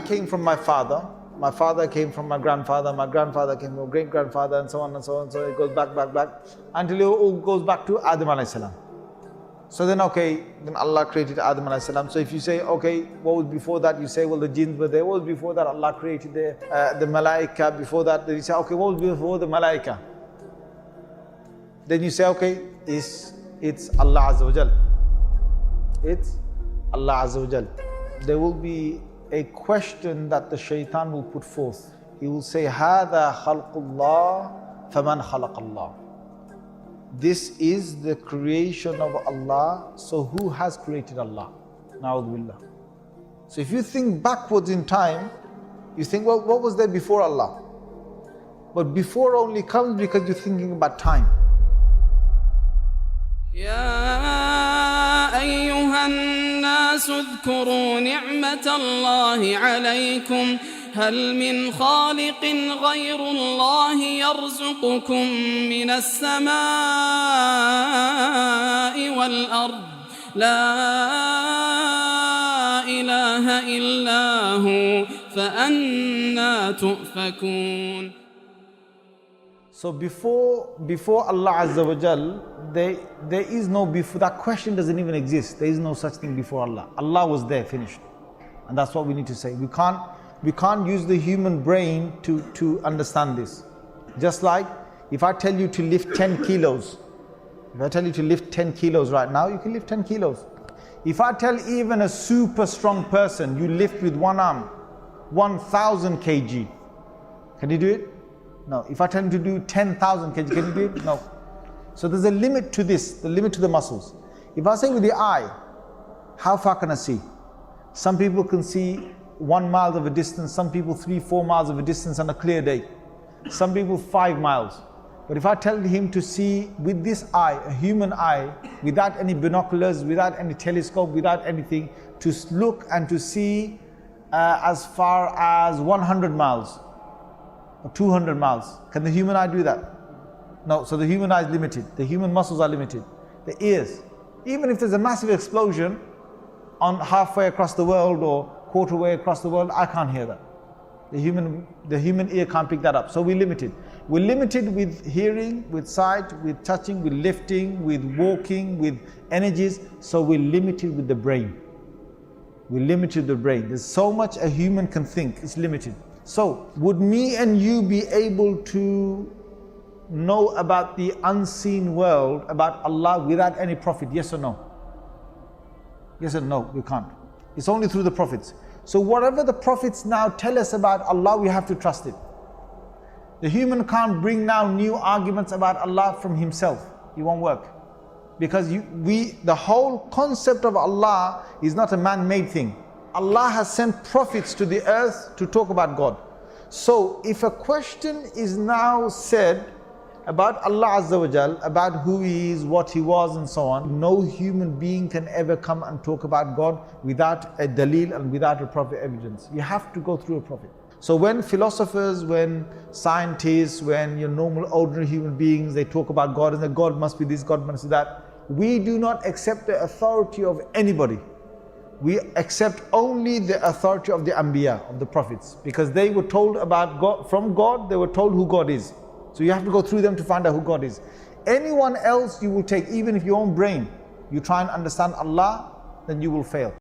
came from my father came from my grandfather came from great-grandfather, and so on and so on. So it goes back, until it all goes back to Adam alayhi salam. So then Allah created Adam alayhi salam. So if you say, okay, what was before that? You say, well, the jinns were there. What was before that? Allah created the malaika. Before that, then you say, okay, what was before the malaika? Then you say, okay, it's Allah Azza wa Jal. It's Allah Azza wa Jal. There will be a question that the shaitan will put forth. He will say, هَذَا خَلْقُ اللَّهِ فَمَنْ خَلَقَ اللَّهِ. This is the creation of Allah, so who has created Allah? Na'udhu billah. So if you think backwards in time, you think, well, what was there before Allah? But before only comes because you're thinking about time. يا أيها الناس اذكروا نعمة الله عليكم هل من خالق غير الله يرزقكم من السماء والأرض لا إله إلا هو فأنى تؤفكون. So before Allah Azza wa Jal, there is no before. That question doesn't even exist. There is no such thing before Allah. Allah was there, finished. And that's what we need to say. We can't use the human brain to understand this. Just like if I tell you to lift 10 kilos, if I tell you to lift 10 kilos right now, you can lift 10 kilos. If I tell even a super strong person, you lift with one arm 1,000 kg, can you do it? No. If I tell him to do 10,000 kg, can you do it? No. So there's a limit to this, the limit to the muscles. If I say with the eye, how far can I see? Some people can see 1 mile of a distance, some people 3-4 miles of a distance on a clear day. Some people 5 miles. But if I tell him to see with this eye, a human eye, without any binoculars, without any telescope, without anything, to look and to see as far as 100 miles or 200 miles, can the human eye do that? No. So the human eye is limited. The human muscles are limited. The ears, even if there's a massive explosion on halfway across the world or quarter way across the world, I can't hear that. The human ear can't pick that up. So we're limited. We're limited with hearing, with sight, with touching, with lifting, with walking, with energies. So we're limited with the brain. We're limited with the brain. There's so much a human can think. It's limited. So would me and you be able to know about the unseen world, about Allah, without any prophet? Yes or no? Yes or no? We can't. It's only through the prophets. So whatever the prophets now tell us about Allah, we have to trust it. The human can't bring now new arguments about Allah from himself. It won't work. Because the whole concept of Allah is not a man-made thing. Allah has sent prophets to the earth to talk about God. So if a question is now said about Allah Azza wa Jal, about who He is, what He was and so on, no human being can ever come and talk about God without a dalil and without a prophet evidence. You have to go through a prophet. So when philosophers, when scientists, when your normal ordinary human beings, they talk about God and that God must be this, God must be that, we do not accept the authority of anybody. We accept only the authority of the Anbiya, of the prophets, because they were told about God, from God, they were told who God is. So you have to go through them to find out who God is. Anyone else you will take, even if your own brain, you try and understand Allah, then you will fail.